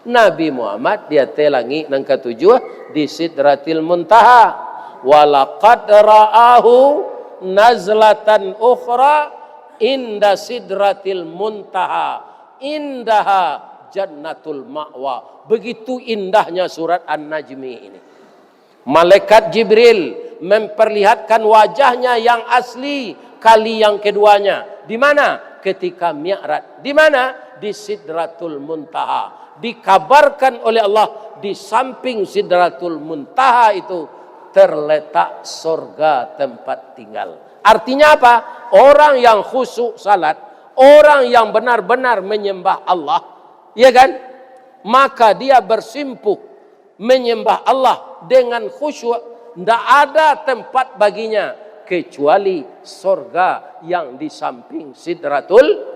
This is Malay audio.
Nabi Muhammad dia telangi nang ketujuh di Sidratil Muntaha. Walaqad ra'ahu nazlatan ukhra inda Sidratil Muntaha indaha jannatul ma'wa. Begitu indahnya surat An-Najmi ini. Malaikat Jibril memperlihatkan wajahnya yang asli kali yang keduanya. Di mana? Ketika Mi'raj. Di mana? Di Sidratul Muntaha. Dikabarkan oleh Allah di samping Sidratul Muntaha itu terletak surga tempat tinggal. Artinya apa? Orang yang khusyuk salat, orang yang benar-benar menyembah Allah, ya kan? Maka dia bersimpuh menyembah Allah dengan khusyuk, tidak ada tempat baginya kecuali surga yang di samping Sidratul